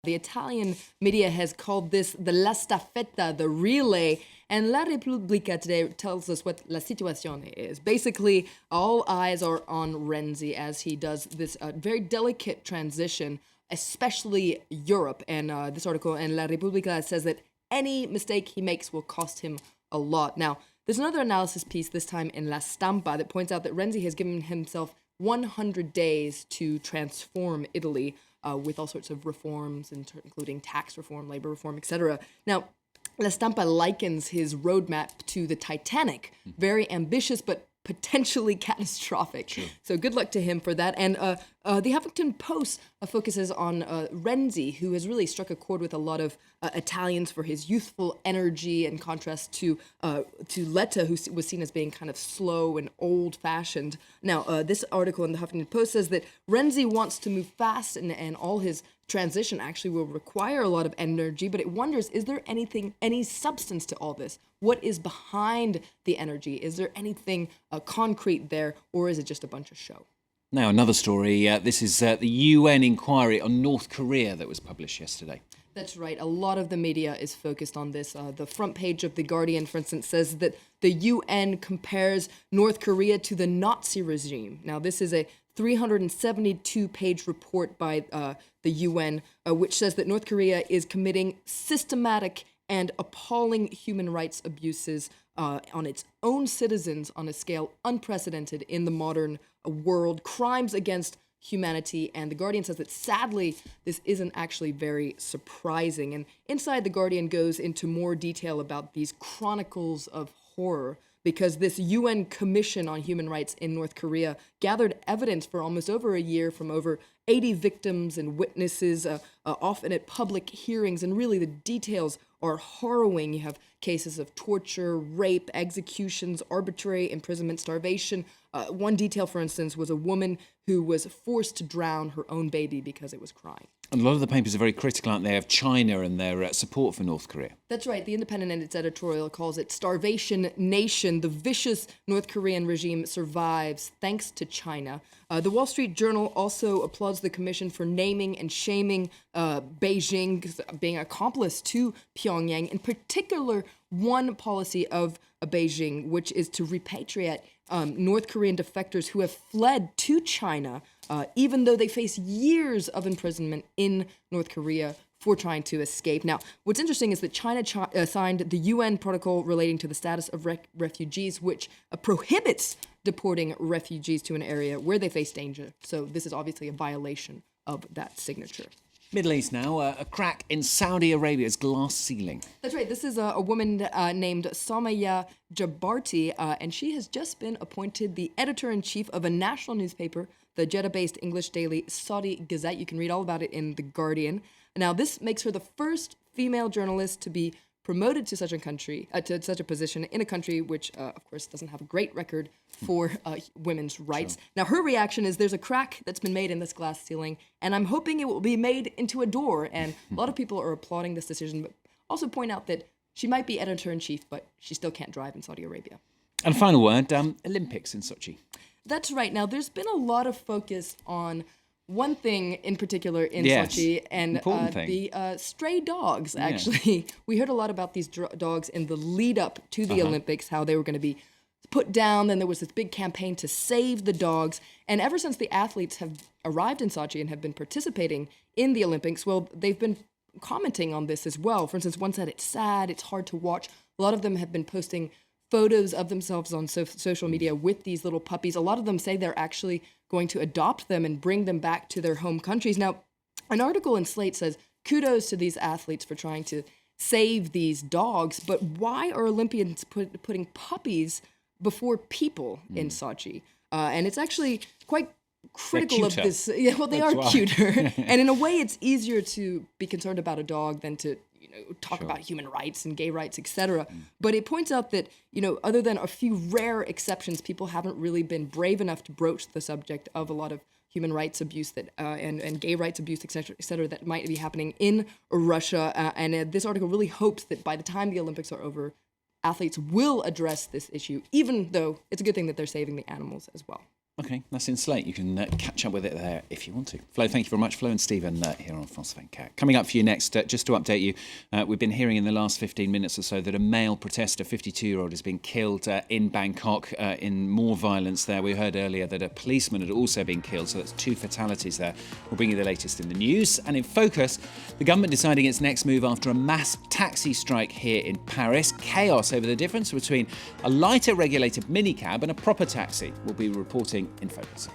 The Italian media has called this the La Staffetta, the relay, and La Repubblica today tells us what la situazione is. Basically, all eyes are on Renzi as he does this very delicate transition, especially Europe. And this article in La Repubblica says that any mistake he makes will cost him a lot. Now, there's another analysis piece, this time in La Stampa, that points out that Renzi has given himself 100 days to transform Italy with all sorts of reforms, including tax reform, labor reform, etc. Now, La Stampa likens his roadmap to the Titanic, very ambitious but potentially catastrophic. Sure. So good luck to him for that. And the Huffington Post focuses on Renzi, who has really struck a chord with a lot of Italians for his youthful energy, in contrast to Letta, who was seen as being kind of slow and old-fashioned. Now, this article in the Huffington Post says that Renzi wants to move fast, and all his transition actually will require a lot of energy, but it wonders, is there any substance to all this? What is behind the energy? Is there anything concrete there, or is it just a bunch of show? Now, another story. This is the UN inquiry on North Korea that was published yesterday. That's right. A lot of the media is focused on this. The front page of The Guardian, for instance, says that the UN compares North Korea to the Nazi regime. Now, this is a 372-page report by the UN, which says that North Korea is committing systematic and appalling human rights abuses on its own citizens on a scale unprecedented in the modern world, crimes against humanity. And The Guardian says that sadly, this isn't actually very surprising. And inside, The Guardian goes into more detail about these chronicles of horror, because this UN Commission on Human Rights in North Korea gathered evidence for almost over a year from over 80 victims and witnesses, often at public hearings, and really the details are harrowing. You have cases of torture, rape, executions, arbitrary imprisonment, starvation. One detail, for instance, was a woman who was forced to drown her own baby because it was crying. And a lot of the papers are very critical, aren't they, of China and their support for North Korea. That's right. The Independent in its editorial calls it Starvation Nation. The vicious North Korean regime survives thanks to China. The Wall Street Journal also applauds the commission for naming and shaming Beijing being accomplice to Pyongyang, in particular one policy of Beijing, which is to repatriate North Korean defectors who have fled to China, even though they face years of imprisonment in North Korea for trying to escape. Now, what's interesting is that China signed the UN protocol relating to the status of refugees, which prohibits deporting refugees to an area where they face danger. So this is obviously a violation of that signature. Middle East now, a crack in Saudi Arabia's glass ceiling. That's right. This is a woman named Samaya Jabarti, and she has just been appointed the editor-in-chief of a national newspaper, the Jeddah-based English daily Saudi Gazette. You can read all about it in The Guardian. Now, this makes her the first female journalist to be promoted to such a position in a country which, of course, doesn't have a great record for women's rights. Sure. Now, her reaction is there's a crack that's been made in this glass ceiling, and I'm hoping it will be made into a door. And a lot of people are applauding this decision, but also point out that she might be editor-in-chief, but she still can't drive in Saudi Arabia. And final word, Olympics in Sochi. That's right. Now, there's been a lot of focus on one thing in particular in Sochi, and the stray dogs, actually. Yeah. We heard a lot about these dogs in the lead up to the Olympics, how they were going to be put down. Then there was this big campaign to save the dogs. And ever since the athletes have arrived in Sochi and have been participating in the Olympics, well, they've been commenting on this as well. For instance, one said it's sad, it's hard to watch. A lot of them have been posting photos of themselves on social media with these little puppies. A lot of them say they're actually going to adopt them and bring them back to their home countries. Now, an article in Slate says, kudos to these athletes for trying to save these dogs, but why are Olympians putting puppies before people in Sochi? And it's actually quite critical of this. Yeah, well, they are cuter. And in a way, it's easier to be concerned about a dog than to talk about human rights and gay rights, etc. But it points out that, other than a few rare exceptions, people haven't really been brave enough to broach the subject of a lot of human rights abuse that and gay rights abuse, etc., that might be happening in Russia. And this article really hopes that by the time the Olympics are over, athletes will address this issue, even though it's a good thing that they're saving the animals as well. Okay, that's in Slate. You can catch up with it there if you want to. Flo, thank you very much. Flo and Stephen here on France 24. Coming up for you next, just to update you, we've been hearing in the last 15 minutes or so that a male protester, 52-year-old, has been killed in Bangkok in more violence there. We heard earlier that a policeman had also been killed, so that's 2 fatalities there. We'll bring you the latest in the news. And in focus, the government deciding its next move after a mass taxi strike here in Paris. Chaos over the difference between a lighter regulated minicab and a proper taxi. We'll be reporting in focus.